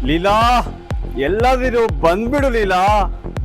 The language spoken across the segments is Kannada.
ಲೀಲಾ ಎಲ್ಲಾದ್ರೂ ಬಂದ್ಬಿಡು ಲೀಲಾ.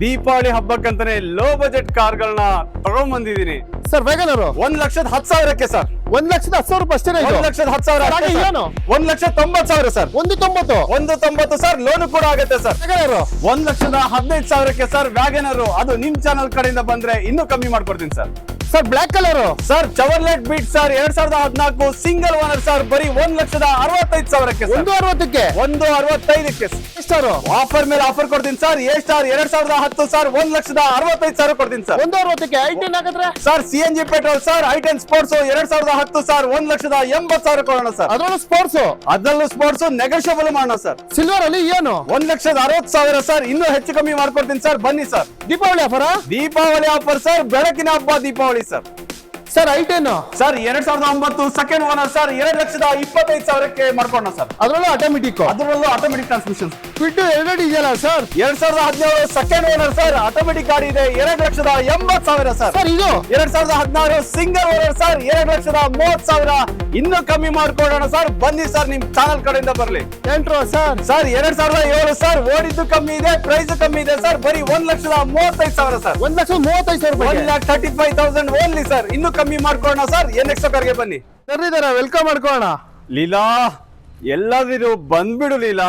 ದೀಪಾವಳಿ ಹಬ್ಬಕ್ಕಂತಾನೆ ಲೋ ಬಜೆಟ್ ಕಾರ್ಗಳನ್ನ ತಗೊಂಡ್ಬಂದಿದೀನಿ ಸರ್ ವ್ಯಾಗನರ್ 1,10,000ಕ್ಕೆ ಸರ್. 1,10,000 ರೂಪಾಯಿ ಅಷ್ಟೇ ಇದು. 1,10,000 ಹಾಗೆ ಏನು? 1,90,000 ಸರ್. 190 190 ಸರ್. ಲೋನ್ ಕೂಡ ಆಗುತ್ತೆ ಸರ್. ವ್ಯಾಗನರ್ 1,15,000ಕ್ಕೆ ಸರ್ ವ್ಯಾಗನರ್. ಅದು ನಿಮ್ ಚಾನಲ್ ಕಡೆಯಿಂದ ಬಂದ್ರೆ ಇನ್ನೂ ಕಮ್ಮಿ ಮಾಡ್ಕೊಡ್ತೀನಿ sir. Sir black colour sir Chevrolet Beat sir 2014 single owner sir. ಬರೀ 1,65,000ಕ್ಕೆ ಸರ್. 160ಕ್ಕೆ 165ಕ್ಕೆ ಎಷ್ಟಾರು ಆಫರ್ ಮೇಲೆ ಆಫರ್ ಕೊಡ್ತೀನಿ ಸರ್. ಎ ಸ್ಟಾರ್ 2010 ಸರ್ 1,65,000 ಕೊಡ್ತೀನಿ ಸರ್. 160ಕ್ಕೆ ಐಟನ್ ಹಾಕಿದ್ರೆ sir CNG petrol sir i ten sports 2010 sir 1,80,000 ಕೊಡೋಣ ಸರ್. ಅದರಲ್ಲೂ ಸ್ಪೋರ್ಟ್ಸ್ ಅದರಲ್ಲೂ ಸ್ಪೋರ್ಟ್ಸ್ ನೆಗೋಷಿಯಬಲ್ ಮಾಡೋಣ ಸರ್. ಸಿಲ್ವರ್ ಅಲ್ಲಿ ಏನು 1,60,000 ಸರ್. ಇನ್ನೂ ಹೆಚ್ಚು ಕಮ್ಮಿ ಮಾಡ್ಕೊಡ್ತೀನಿ ಸರ್. ಬನ್ನಿ sir. Deepavali offer Deepavali offer sir. ಬೆಳಕಿನ ಹಬ್ಬ Deepavali sir. Sir i ten sir 2009 second owner sir 2,25,000ಕ್ಕೆ ಮಾಡ್ಕೊಂಡ ಸರ್. ಅದರಲ್ಲೂ ಆಟೋಮೆಟಿಕ್ ಅದರಲ್ಲೂ ಆಟೋಮೆಟಿಕ್ ಟ್ರಾನ್ಸ್ಮಿಷನ್. ಫಿಟ್ ಎರಡು ಇದೆಯಲ್ಲ sir. 2017 second owner sir. Automatic ಗಾಡಿ ಇದೆ 2,80,000 ಸರ್. ಸರ್ ಇದು 2016 ಸಿಂಗಲ್ ಓನರ್ ಸರ್ 2,30,000. ಇನ್ನೂ ಕಮ್ಮಿ ಮಾಡ್ಕೊಡೋಣ ಸರ್. ಬನ್ನಿ ಸರ್ ನಿಮ್ ಚಾನಲ್ ಕಡೆಯಿಂದ ಬರ್ಲಿ. ಎಂಟ್ರೋ ಸರ್. Sir 2007 sir. ಓಡಿದ್ದು ಕಮ್ಮಿ ಇದೆ, ಪ್ರೈಸ್ ಕಮ್ಮಿ ಇದೆ ಸರ್. ಬರೀ 1,35,000 ಸರ್. 1,35,000 ರೂಪಾಯಿ 1,35,000 ಓನ್ಲಿ ಸರ್. ಇನ್ನೂ ಕಮ್ಮಿ ಮಾಡ್ಕೊಳ್ಳೋಣ ಸರ್. NXO ಕಾರ್ಗೆ ಬನ್ನಿ. ಸರ್ ವೆಲ್ಕಮ್ ಮಾಡ್ಕೊಳ್ಳೋಣ. ಲೀಲಾ ಎಲ್ಲಾದ್ರೂ ಬಂದ್ಬಿಡು ಲೀಲಾ.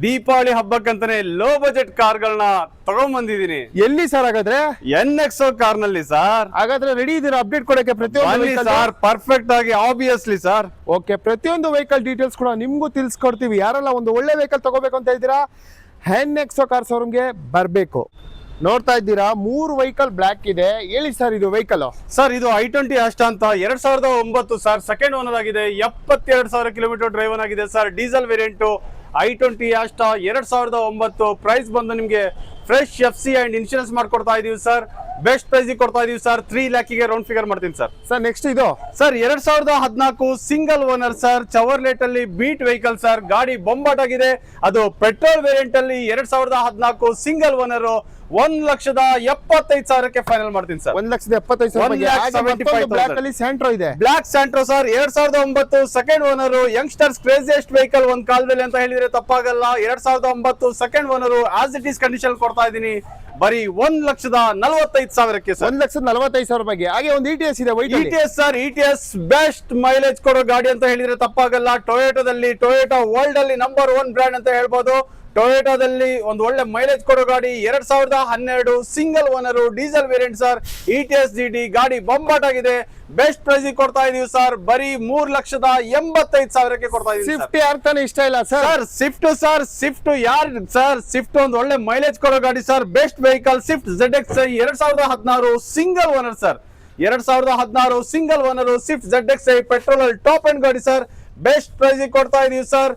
ದೀಪಾವಳಿ ಹಬ್ಬಕ್ಕಂತಾನೆ ಲೋ ಬಜೆಟ್ ಕಾರ್ಗಳನ್ನ ತಗೊಂಡ್ಬಂದಿದೀನಿ. ಎಲ್ಲಿ ಸರ್ ಹಾಗಾದ್ರೆ NXO ಕಾರ್ ನಲ್ಲಿ ಸರ್. ಹಾಗಾದ್ರೆ ರೆಡಿ ಇದೀರಾ ಅಪ್ಡೇಟ್ ಕೊಡಕ್ಕೆ ಪ್ರತಿಯೊಂದು ಸರ್ ಪರ್ಫೆಕ್ಟ್ ಆಗಿ ಆಬ್ವಿಯಸ್ಲಿ ಸರ್. ಓಕೆ ಪ್ರತಿಯೊಂದು ವೆಹಿಕಲ್ ಡೀಟೇಲ್ಸ್ ಕೂಡ ನಿಮ್ಗೂ ತಿಳಿಸ್ಕೊಡ್ತೀವಿ. ಯಾರೆಲ್ಲ ಒಂದು ಒಳ್ಳೆ ವೆಹಿಕಲ್ ತಗೋಬೇಕು ಅಂತ ಇದ್ದೀರಾ NXO ಕಾರ್ ಶೋರೂಮ್ಗೆ ಬರಬೇಕು. ನೋಡ್ತಾ ಇದ್ದೀರಾ 3 ವೆಹಿಕಲ್ ಬ್ಲಾಕ್ ಇದೆ. ಹೇಳಿ ಸರ್ ಇದು ವೆಹಿಕಲ್ ಸರ್. ಇದು i20 ಅಷ್ಟ ಅಂತ 2009 ಸರ್. ಸೆಕೆಂಡ್ ಓನರ್ ಆಗಿದೆ. 72,000 ಕಿಲೋಮೀಟರ್ ಡ್ರೈವನ್ ಆಗಿದೆ ಸರ್. ಡೀಸೆಲ್ ವೇರಿಯಂಟ್ i20 ಅಷ್ಟ 2009. ಪ್ರೈಸ್ ಬಂದು ನಿಮ್ಗೆ ಫ್ರೆಶ್ FC ಅಂಡ್ ಇನ್ಶೂರೆನ್ಸ್ ಮಾಡ್ಕೊಡ್ತಾ ಇದೀವಿ ಸರ್. ಬೆಸ್ಟ್ ಪ್ರೈಸ್ ಕೊಡ್ತಾ ಇದೀವಿ ಸರ್. 3 lakhಗೆ ರೌಂಡ್ ಫಿಗರ್ ಮಾಡ್ತೀನಿ ಸರ್. ಸರ್ ನೆಕ್ಸ್ಟ್ ಇದು sir 2014 single owner sir. Chevrolet ಅಲ್ಲಿ ಬೀಟ್ ವೆಹಿಕಲ್ ಸರ್. ಗಾಡಿ ಬೊಂಬಾಟ್ ಆಗಿದೆ. ಅದು ಪೆಟ್ರೋಲ್ ವೇರಿಯಂಟ್ ಅಲ್ಲಿ 2014 ಸಿಂಗಲ್ ಓನರ್. 1,75,000ಕ್ಕೆ ಫೈನಲ್ ಮಾಡ್ತೀನಿ ಸರ್. 1,75,000 ಬ್ಲಾಕ್ ಅಲ್ಲಿ ಸ್ಯಾಂಟ್ರೋ ಇದೆ. Black Santro sir 2009 second owner. Youngsters craziest vehicle ಒಂದ್ ಕಾಲದಲ್ಲಿ ಅಂತ ಹೇಳಿದ್ರೆ ತಪ್ಪಾಗಲ್ಲ. 2009 second owner as it is condition ಕೊಡ್ತಾ ಇದೀನಿ. ಬರೀ 1,45,000ಕ್ಕೆ ಸರ್. 1,45,000 ರೂಪಾಯಿಗೆ. ಹಾಗೆ ಒಂದು ETS ಇದೆ. ETS sir. ETS best mileage ಕೊಡೋ ಗಾಡಿ ಅಂತ ಹೇಳಿದ್ರೆ ತಪ್ಪಾಗಲ್ಲ. ಟೊಯೋಟೋದಲ್ಲಿ ಟೊಯೋಟಾ ವರ್ಲ್ಡ್ ಅಲ್ಲಿ ನಂಬರ್ 1 ಬ್ರ್ಯಾಂಡ್ ಅಂತ ಹೇಳ್ಬೋದು. ಟೊಯೋಟಾದಲ್ಲಿ ಒಂದು ಒಳ್ಳೆ ಮೈಲೇಜ್ ಕೊಡೋ ಗಾಡಿ 2012 single owner diesel variant sir. ETS GT ಗಾಡಿ ಬೊಂಬಾಟ್ ಆಗಿದೆ. ಬೆಸ್ಟ್ ಪ್ರೈಸ್ ಕೊಡ್ತಾ ಇದೀವಿ ಸರ್. ಬರೀ 3,85,000ಕ್ಕೆ ಕೊಡ್ತಾ ಇದೀವಿ. ಸ್ವಿಫ್ಟ್ ಯಾರು ತಾನೇ ಇಷ್ಟ ಇಲ್ಲ ಸರ್. Swift sir. ಸ್ವಿಫ್ಟ್ ಯಾರು ಸರ್. ಸ್ವಿಫ್ಟ್ ಒಂದು ಒಳ್ಳೆ ಮೈಲೇಜ್ ಕೊಡೋ ಗಾಡಿ sir. Best vehicle Swift ZX 2016 single owner sir. 2016 single owner Swift ZX petrol ಅಲ್ಲಿ ಟಾಪ್ ಅಂಡ್ ಗಾಡಿ ಸರ್. ಬೆಸ್ಟ್ ಪ್ರೈಸ್ ಕೊಡ್ತಾ ಇದೀವಿ ಸರ್.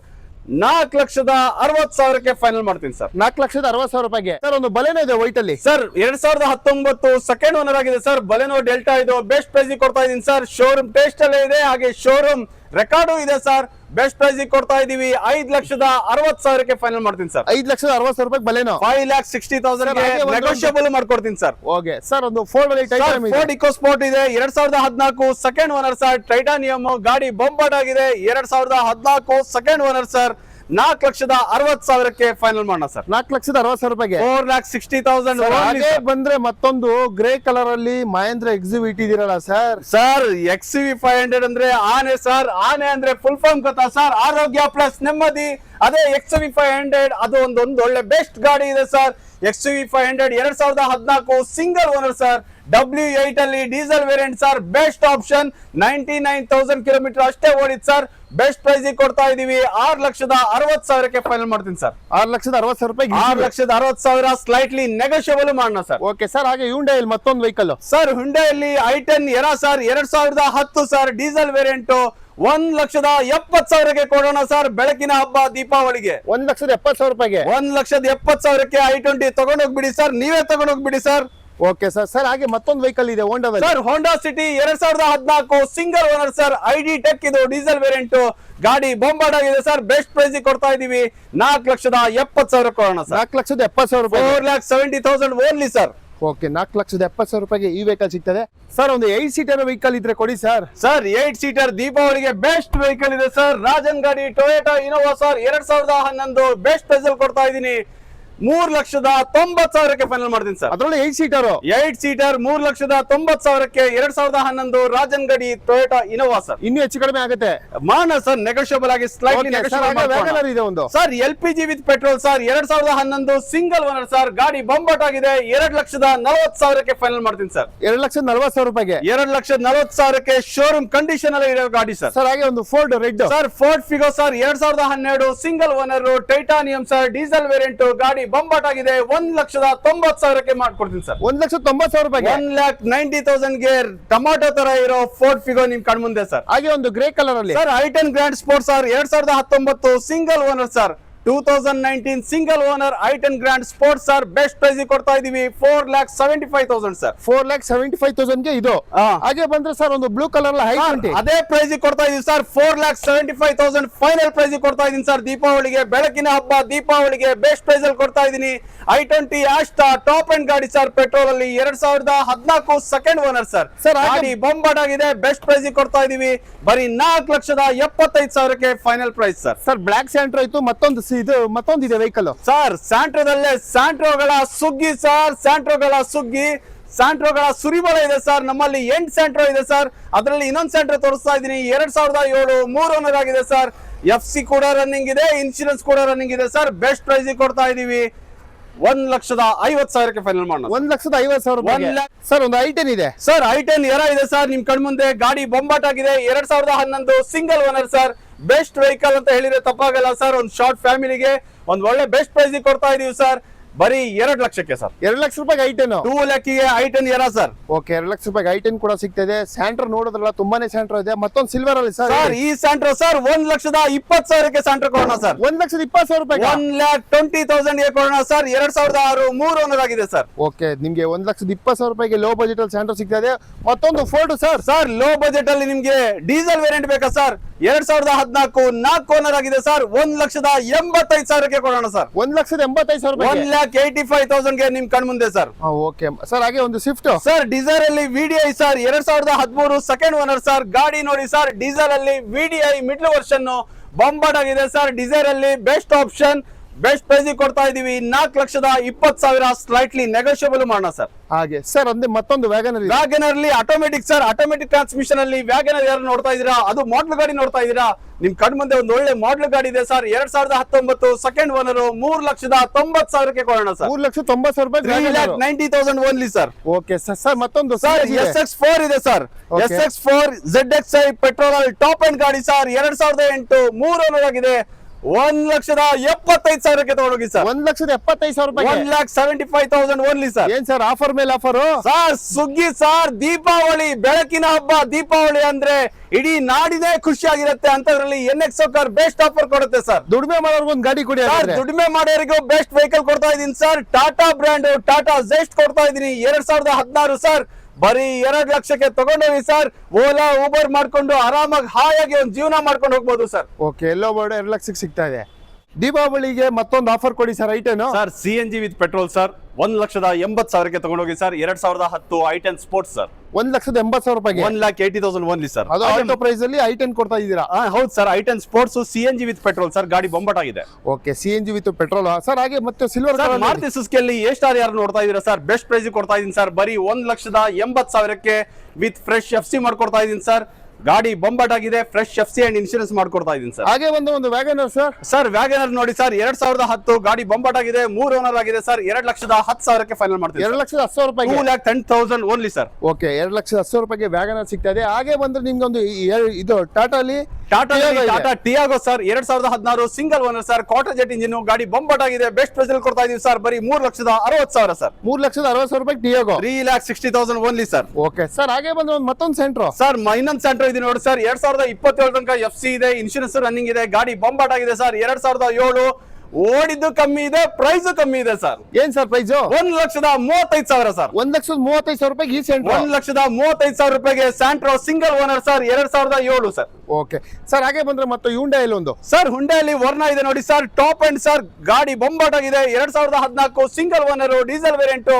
4,60,000ಕ್ಕೆ ಫೈನಲ್ ಮಾಡ್ತೀನಿ ಸರ್. 4,60,000 ರೂಪಾಯಿಗೆ. ಸರ್ ಒಂದು ಬಲೆನೋ ಇದೆ ವೈಟ್ ಅಲ್ಲಿ ಸರ್. 2019 ಸೆಕೆಂಡ್ ಓನರ್ ಆಗಿದೆ ಸರ್. ಬಲೆನೋ ಡೆಲ್ಟಾ ಇದು. ಬೆಸ್ಟ್ ಪ್ರೈಸ್ ಕೊಡ್ತಾ ಇದೀನಿ ಸರ್. ಶೋರೂಮ್ ಟೆಸ್ಟ್ ಅಲ್ಲೇ ಇದೆ. ಹಾಗೆ ಶೋರೂಮ್ ರೆಕಾರ್ಡು ಇದೆ ಸರ್. ಬೆಸ್ಟ್ ಪ್ರೈಸ್ ಕೊಡ್ತಾ ಇದೀವಿ. 5,60,000ಕ್ಕೆ ಫೈನಲ್ ಮಾಡ್ತೀನಿ ಸರ್. 5,60,000 ರೂಪಾಯಿ ಬಲೆನೋ. 5,60,000 ನೆಗೋಷಿಯಬಲ್ ಮಾಡ್ಕೊಡ್ತೀನಿ ಸರ್. ಓಕೆ ಸರ್ ಒಂದು ಫೋರ್ಡ್ ಅಲ್ಲಿ ಟೈಟಾನಿಯಂ ಇದೆ. ಫೋರ್ಡ್ ಇಕೋ ಸ್ಪೋರ್ಟ್ ಇದೆ. 2014 ಸೆಕೆಂಡ್ ಓನರ್ ಸರ್. ಟೈಟಾನಿಯಂ ಗಾಡಿ ಬೊಂಬಾಟ್ ಆಗಿದೆ. 2014 ಸೆಕೆಂಡ್ ಓನರ್ ಸರ್. 4,60,000ಕ್ಕೆ ಫೈನಲ್ ಮಾಡೋಣ ಸರ್. 4,60,000 ರೂಪಾಯಿಗೆ. 4,60,000 ಹಾಗೆ ಬಂದ್ರೆ ಮತ್ತೊಂದು ಗ್ರೇ ಕಲರ್ ಅಲ್ಲಿ ಮಹೇಂದ್ರ XUV ಇಟ್ಟಿದ್ದೀರಲ್ಲ ಸರ್. ಸರ್ XUV 500 ಅಂದ್ರೆ ಆನೆ ಸರ್. ಆನೆ ಅಂದ್ರೆ ಫುಲ್ ಫಾರ್ಮ್ ಗೊತ್ತಾ ಸರ್. ಆರೋಗ್ಯ ಪ್ಲಸ್ ನೆಮ್ಮದಿ. ಅದೇ XUV 500 ಅದು ಒಂದು ಒಳ್ಳೆ ಬೆಸ್ಟ್ ಗಾಡಿ ಇದೆ sir. XUV 500 2014 single owner sir. W8 ಅಲ್ಲಿ diesel variant sir. Best option. 99,000 kilometre ಅಷ್ಟೇ ಓಡಿದ್ ಸರ್. ಬೆಸ್ಟ್ ಪ್ರೈಸ್ ಕೊಡ್ತಾ ಇದೀವಿ. 6,60,000ಕ್ಕೆ ಫೈನಲ್ ಮಾಡ್ತೀನಿ ಸರ್. 6,60,000 ರೂಪಾಯಿ. 6,60,000 ಸ್ಲೈಟ್ಲಿ ನೆಗೋಷಿಯಬಲ್ ಮಾಡೋಣ ಸರ್. ಓಕೆ ಸರ್ ಹಾಗೆ ಹ್ಯುಂಡೈ ಅಲ್ಲಿ ಮತ್ತೊಂದು ವೆಹಿಕಲ್ ಸರ್. ಹ್ಯುಂಡೈಯಲ್ಲಿ i10 Era sir. 2010 sir. Diesel variant 1,70,000ಕ್ಕೆ ಕೊಡೋಣ ಸರ್. ಬೆಳಕಿನ ಹಬ್ಬ ದೀಪಾವಳಿಗೆ 1,70,000 ರೂಪಾಯಿಗೆ. 1,70,000ಕ್ಕೆ i20 ತಗೊಂಡೋಗ್ಬಿಡಿ ಸರ್. ನೀವೇ ತಗೊಂಡೋಗ್ಬಿಡಿ ಸರ್. Okay sir. ಸರ್ ಹಾಗೆ ಮತ್ತೊಂದು ವೆಹಿಕಲ್ ಇದೆ Honda sir. Honda City 2014 single owner sir. ID tech ಇದು ಡೀಸೆಲ್ ವೇರಿಯಂಟ್. ಗಾಡಿ ಬೊಂಬಾಟ್ ಆಗಿದೆ ಸರ್. ಬೆಸ್ಟ್ ಪ್ರೈಸ್ ಕೊಡ್ತಾ ಇದೀವಿ. 4,70,000 ಕೊಡೋಣ ಸರ್. 4,70,000 ರೂಪಾಯಿ. 4,70,000 ಓನ್ಲಿ ಸರ್. ಓಕೆ 4,70,000 ರೂಪಾಯಿಗೆ ಈ ವೆಹಿಕಲ್ ಸಿಗ್ತದೆ ಸರ್. ಒಂದು 8 ಸೀಟರ್ ವೆಹಿಕಲ್ ಇದ್ರೆ ಕೊಡಿ ಸರ್. ಸರ್ 8 ಸೀಟರ್ ದೀಪಾವಳಿಗೆ ಬೆಸ್ಟ್ ವೆಹಿಕಲ್ ಇದೆ ಸರ್. ರಾಜನ್ ಗಾಡಿ Toyota Innova sir 2011 best price ಕೊಡ್ತಾ ಇದ್ದೀನಿ. 3,90,000ಕ್ಕೆ ಫೈನಲ್ ಮಾಡ್ತೀನಿ ಸರ್. ಅದರಲ್ಲಿ 8 ಸೀಟರ್ 8 ಸೀಟರ್ 3,90,000ಕ್ಕೆ 2011 ರಾಜನ್ ಗಾಡಿ ಟೊಯೋಟಾ ಇನೋವಾ ಸರ್. ಇನ್ನೂ ಹೆಚ್ಚು ಕಡಿಮೆ ಆಗುತ್ತೆ ಮಾನ ಸರ್ ನೆಗೋಷಿಯಬಲ್ ಆಗಿ ಸ್ಲೈಟ್ಲಿ ವ್ಯಾಗನರ್ ಇದೆ ಒಂದು sir. LPG with petrol sir 2011 single owner sir. ಗಾಡಿ ಬಂಬಟ್ ಆಗಿದೆ. 2,40,000ಕ್ಕೆ ಫೈನಲ್ ಮಾಡ್ತೀನಿ ಸರ್. 2,40,000 ರೂಪಾಯಿಗೆ 2,40,000ಕ್ಕೆ ಶೋರೂಮ್ ಕಂಡೀಷನ್ ಅಲ್ಲಿ ಇರೋ ಗಾಡಿ ಸರ್. ಸರ್ ಹಾಗೆ ಒಂದು Ford red sir Ford Figo sir 2012 single owner titanium sir diesel variant. ಗಾಡಿ ಬಂಬಟ್ ಆಗಿದೆ. 1,90,000ಕ್ಕೆ ಮಾಡ್ಕೊಡ್ತೀನಿ ಸರ್. 1,90,000 ರೂಪಾಯಿಗೆ 1,90,000ಗೆ ಟೊಮಾಟೊ ತರ ಇರೋ ಫೋರ್ಡ್ ಫಿಗೋ ನಿಮ್ ಕಣ್ಮುಂದೆ ಸರ್. ಹಾಗೆ ಒಂದು ಗ್ರೇ ಕಲರ್ ಅಲ್ಲಿ sir i10 grand sport sir 2019 single owner sir. 2019 single owner i10 grand sports sir. Best price ಕೊಡ್ತಾ ಇದೀವಿ 4,75,000 ಸರ್. 4,75,000 ಗೆ ಇದು. ಹಾಗೆ ಬಂದ್ರೆ ಸರ್ ಒಂದು ಬ್ಲೂ ಕಲರ್ ಅದೇ ಪ್ರೈಸ್ ಕೊಡ್ತಾ ಇದೀವಿ ಸರ್. 4,75,000 ಫೈನಲ್ ಪ್ರೈಸ್ ಕೊಡ್ತಾ ಇದೀನಿ ಸರ್. ದೀಪಾವಳಿಗೆ ಬೆಳಕಿನ ಹಬ್ಬ, ದೀಪಾವಳಿಗೆ ಬೆಸ್ಟ್ ಪ್ರೈಸ್ ಅಲ್ಲಿ ಕೊಡ್ತಾ ಇದೀನಿ. i20 ಆಸ್ಟಾ ಟಾಪ್ ಅಂಡ್ ಗಾಡಿ ಸರ್. ಪೆಟ್ರೋಲ್ ಅಲ್ಲಿ 2014 ಸೆಕೆಂಡ್ ಓನರ್ ಸರ್. ಗಾಡಿ ಬಂಬಟ್ ಆಗಿದೆ. ಬೆಸ್ಟ್ ಪ್ರೈಸ್ ಕೊಡ್ತಾ ಇದೀವಿ. ಬರೀ 4,75,000ಕ್ಕೆ final price sir. Sir black Santro ಇತ್ತು, ಮತ್ತೊಂದಿದೆ ವೆಹಿಕಲ್ ಸರ್. ಸ್ಯಾಂಟ್ರೋದಲ್ಲೇ ಸ್ಯಾಂಟ್ರೋಗಳ ಸುಗ್ಗಿ ಸರ್. ಸ್ಯಾಂಟ್ರೋಗಳ ಸುರಿಮಳ ಇದೆ ಸರ್. ನಮ್ಮಲ್ಲಿ 8 ಸ್ಯಾಂಟ್ರೋ ಇದೆ ಸರ್. ಅದರಲ್ಲಿ ಇನ್ನೊಂದು ಸ್ಯಾಂಟ್ರೋ ತೋರಿಸ್ತಾ ಇದ್ದೀನಿ. 2007 3 ಓನರ್ ಆಗಿದೆ ಸರ್. FC ಕೂಡ ರನ್ನಿಂಗ್ ಇದೆ, ಇನ್ಶೂರೆನ್ಸ್ ಕೂಡ ರನ್ನಿಂಗ್ ಇದೆ ಸರ್. ಬೆಸ್ಟ್ ಪ್ರೈಸ್ ಕೊಡ್ತಾ ಇದೀವಿ. 1,50,000ಕ್ಕೆ ಫೈನಲ್ ಮಾಡೋಣ. 1,50,000 ರೂಪಾಯಿ ಸರ್. ಒಂದು i10 ಇದೆ ಸರ್. i10 ಎರ ಇದೆ ಸರ್ ನಿಮ್ ಕಣ್ಮುಂದೆ. ಗಾಡಿ ಬೊಂಬಾಟ್ ಆಗಿದೆ. 2011 single owner sir. Best vehicle ಅಂತ ಹೇಳಿದ್ರೆ ತಪ್ಪಾಗಲ್ಲ ಸರ್. ಒಂದು ಶಾರ್ಟ್ ಫ್ಯಾಮಿಲಿಗೆ ಒಂದು ಒಳ್ಳೆ ಬೆಸ್ಟ್ ಪ್ರೈಸ್ ಕೊಡ್ತಾ ಇದೀವಿ ಸರ್. ಬರೀ 2 ಲಕ್ಷಕ್ಕೆ ಸರ್. 2 ಲಕ್ಷ ರೂಪಾಯಿಗೆ i10 2 ಲಕ್ಷಕ್ಕೆ i10 Era sir. Okay 2 lakh ರೂಪಾಯಿಗೆ i10 ಕೂಡ ಸಿಗ್ತದೆ. ಸ್ಯಾಂಟ್ರೋ ನೋಡೋದ್ರಲ್ಲ ತುಂಬಾನೇ ಸ್ಯಾಂಟ್ರೋ ಇದೆ. ಮತ್ತೊಂದು ಸಿಲ್ವರ್ ಅಲ್ಲಿ ಸರ್. ಈ ಸ್ಯಾಂಟ್ರೋ ಸರ್ 1,20,000ಕ್ಕೆ ಸ್ಯಾಂಟ್ರೋ ಕೊಡೋಣ ಸರ್. 1,20,000 ರೂಪಾಯಿ 1,20,000ಗೆ ಕೊಡೋಣ ಸರ್. 2006 3 ಓನರ್ ಆಗಿದೆ ಸರ್. ಓಕೆ ನಿಮ್ಗೆ 1,20,000 ರೂಪಾಯಿಗೆ ಲೋ ಬಜೆಟ್ ಅಲ್ಲಿ ಸ್ಯಾಂಟ್ರೋ ಸಿಗ್ತದೆ. ಮತ್ತೊಂದು ಫೋರ್ಡ್ ಸರ್ ಲೋ ಬಜೆಟ್ ಅಲ್ಲಿ ನಿಮ್ಗೆ ಡೀಸೆಲ್ ವೇರಿಯಂಟ್ ಬೇಕಾ ಸರ್? 2014 4 ಓನರ್ ಆಗಿದೆ ಸರ್. 1,85,000ಕ್ಕೆ ಕೊಡೋಣ ಸರ್. 1,85,000 ರೂಪಾಯಿ 1,85,000ಗೆ ನಿಮ್ ಕಣ್ಮುಂದೆ ಸರ್. Okay sir. ಹಾಗೆ ಒಂದು ಸ್ವಿಫ್ಟ್ ಸರ್ ಡಿಸೈರ್ ಅಲ್ಲಿ VDI sir 2013 second owner sir. ಗಾಡಿ ನೋಡಿ ಸರ್. ಡೀಸೆಲ್ ಅಲ್ಲಿ VDI ಮಿಡ್ಲ್ ವರ್ಷನ್ ಬಂಬಾಟ್ ಆಗಿದೆ ಸರ್. ಡಿಸೈರ್ ಅಲ್ಲಿ ಬೆಸ್ಟ್ ಆಪ್ಷನ್, ಬೆಸ್ಟ್ ಪ್ರೈಸ್ ಕೊಡ್ತಾ ಇದೀವಿ. 4,20,000 ಸ್ಲೈಟ್ಲಿ ನೆಗೋಷಿಯಬಲ್ ಮಾಡೋಣ ಸರ್. ಹಾಗೆ ಸರ್ ಅಂದ್ರೆ ಮತ್ತೊಂದು ವ್ಯಾಗನರ್ ಅಲ್ಲಿ ಆಟೋಮೆಟಿಕ್ ಸರ್. ಆಟೋಮೆಟಿಕ್ ಟ್ರಾನ್ಸ್ಮಿಷನ್ ಅಲ್ಲಿ ವ್ಯಾಗನರ್ ಯಾರು ನೋಡ್ತಾ ಇದೀರಾ? ಅದು ಮಾಡಲ್ ಗಾಡಿ ನೋಡ್ತಾ ಇದೀರಾ? ನಿಮ್ ಕಣ್ ಮುಂದೆ ಒಂದು ಒಳ್ಳೆ ಮಾಡಲ್ ಗಾಡಿ ಇದೆ ಸರ್. 2019 second owner. 3,90,000ಕ್ಕೆ ಕೊಡೋಣ ಸರ್. 3,90,000 ರೂಪಾಯಿ 3,90,000 ಓನ್ಲಿ ಸರ್. ಓಕೆ ಸರ್ ಮತ್ತೊಂದು ಸರ್ SX4 ಇದೆ sir. SX4 ZXi petrol top end ಗಾಡಿ ಸರ್. 2008 3 ಓನರ್ ಆಗಿದೆ. 1,75,000ಕ್ಕೆ ತಗೊಂಡೋಗಿ ಸರ್. 1,75,000 ರೂಪಾಯಿ 1,75,000 ಓನ್ಲಿ ಸರ್. ಏನ್ ಸರ್ ಆಫರ್ ಮೇಲೆ ಆಫರ್ ಸರ್? ಸುಗ್ಗಿ ಸರ್. ದೀಪಾವಳಿ ಬೆಳಕಿನ ಹಬ್ಬ. ದೀಪಾವಳಿ ಅಂದ್ರೆ ಇಡೀ ನಾಡಿನೇ ಖುಷಿಯಾಗಿರುತ್ತೆ. ಅಂತದ್ರಲ್ಲಿ NXO ಕಾರ್ ಬೆಸ್ಟ್ ಆಫರ್ ಕೊಡುತ್ತೆ ಸರ್. ದುಡಿಮೆ ಮಾಡೋರ್ಗೆ ಒಂದು ಗಾಡಿ ಕೊಡಿ. ದುಡಿಮೆ ಮಾಡೋರಿಗೂ ಬೆಸ್ಟ್ ವೆಹಿಕಲ್ ಕೊಡ್ತಾ ಇದೀನಿ sir. Tata brand Tata just ಕೊಡ್ತಾ ಇದೀನಿ. 2016 ಸರ್. ಬರೀ 2 ಲಕ್ಷಕ್ಕೆ ತಗೊಂಡೋಗಿ ಸರ್. ಓಲಾ ಊಬರ್ ಮಾಡ್ಕೊಂಡು ಆರಾಮಾಗಿ ಹಾಯಾಗಿ ಒಂದು ಜೀವನ ಮಾಡ್ಕೊಂಡು ಹೋಗ್ಬೋದು ಸರ್. ಓಕೆ ಎಲ್ಲೋ ಬೋರ್ಡ್ 2 ಲಕ್ಷಕ್ಕೆ ಸಿಗ್ತಾ ಇದೆ. ದೀಪಾವಳಿಗೆ ಮತ್ತೊಂದು ಆಫರ್ ಕೊಡಿ sir. i10 sir CNG with petrol sir. 1,80,000ಕ್ಕೆ ತಗೊಂಡೋಗಿ ಸರ್. 2010 i10 sports sir. 1,80,000 ರೂಪಾಯಿಗೆ 1,80,000 ಓನ್ಲಿ ಸರ್. ಅದು ಆಲ್ಟೋ ಪ್ರೈಸ್ ಅಲ್ಲಿ i10 ಕೊಡ್ತಾ ಇದ್ದೀರಾ? ಹೌದು sir. i10 sports CNG with petrol sir. ಗಾಡಿ ಬೊಂಬಟ್ ಆಗಿದೆ. Okay CNG with petrol sir. ಹಾಗೆ ಮತ್ತೆ ಸಿಲ್ವರ್ ಮಾರುತಿ ಸುಜುಕಿಯಲ್ಲಿ A-Star ಯಾರು ನೋಡ್ತಾ ಇದೀರಾ ಸರ್? ಬೆಸ್ಟ್ ಪ್ರೈಸ್ ಕೊಡ್ತಾ ಇದೀನಿ ಸರ್. ಬರೀ 1,80,000ಕ್ಕೆ ವಿತ್ ಫ್ರೆಶ್ FC ಮಾಡ್ಕೊಡ್ತಾ ಇದೀನಿ ಸರ್. ಗಾಡಿ ಬೊಂಬಟ್ ಆಗಿದೆ. ಫ್ರೆಶ್ FC ಅಂಡ್ ಇನ್ಶೂರೆನ್ಸ್ ಮಾಡ್ಕೊಡ್ತಾ ಇದೀನಿ ಸರ್. ಹಾಗೆ ಒಂದು ವ್ಯಾಗನರ್ ಸರ್. ವ್ಯಾಗನರ್ ನೋಡಿ ಸರ್. 2010 ಗಾಡಿ ಬೊಂಬಟ್ ಆಗಿದೆ. 3 ಓನರ್ ಆಗಿದೆ ಸರ್. 2,10,000ಕ್ಕೆ ಫೈನಲ್ ಮಾಡ್ತೀವಿ. 2,10,000 ರೂಪಾಯಿ 2,10,000 ಓನ್ಲಿ ಸರ್. ಓಕೆ 2,10,000 ರೂಪಾಯಿಗೆ ವ್ಯಾಗನರ್ ಸಿಗ್ತಾ ಇದೆ. ಹಾಗೆ ಬಂದ್ರೆ ನಿಮ್ಗೆ ಒಂದು ಇದು Tata Tiago sir. 2016 single owner sir. Quarter jet engine. ಗಾಡಿ ಬೊಂಬಟ್ ಆಗಿದೆ. ಬೆಸ್ಟ್ ಪ್ರೈಸ್ ಕೊಡ್ತಾ ಇದೀವಿ ಸರ್. ಬರೀ 3,60,000 ಸರ್. 3,60,000 ರೂಪಾಯಿ Tiago. 3,60,000 only sir. Okay sir. ಹಾಗೆ ಬಂದ್ರೆ ಮತ್ತೊಂದು ಸೆಂಟ್ರೋ ಸರ್. ಇನ್ನೊಂದು ಸೆಂಟ್ರೋ ಇದೆ ನೋಡಿ ಸರ್. 2027 ತನಕ FC ಇದೆ. ಇನ್ಶೂರೆನ್ಸ್ ರನ್ನಿಂಗ್ ಇದೆ. ಗಾಡಿ ಬೊಂಬಾಟ್ ಆಗಿದೆ ಸರ್. 2007 ಓಡಿದ್ದು ಕಮ್ಮಿ ಇದೆ, ಪ್ರೈಸ್ ಕಮ್ಮಿ ಇದೆ ಸರ್. ಏನ್ ಸರ್ ಪ್ರೈಸ್? 1,35,000 ಸರ್. 1,35,000 ರೂಪಾಯಿ ಈ ಸೆಂಟ್ರೋ. 1,35,000 ರೂಪಾಯಿಗೆ Santro single owner sir. 2007 sir. Okay sir. ಹಾಗೆ ಬಂದ್ರೆ ಮತ್ತೆ ಹ್ಯುಂಡೈ ಒಂದು ಸರ್. ಹುಂಡೈಯಲ್ಲಿ ವರ್ನಾ ಇದೆ ನೋಡಿ ಸರ್. Top and sir. ಗಾಡಿ ಬೊಂಬಾಟ್ ಆಗಿದೆ. 2014 single owner diesel variant.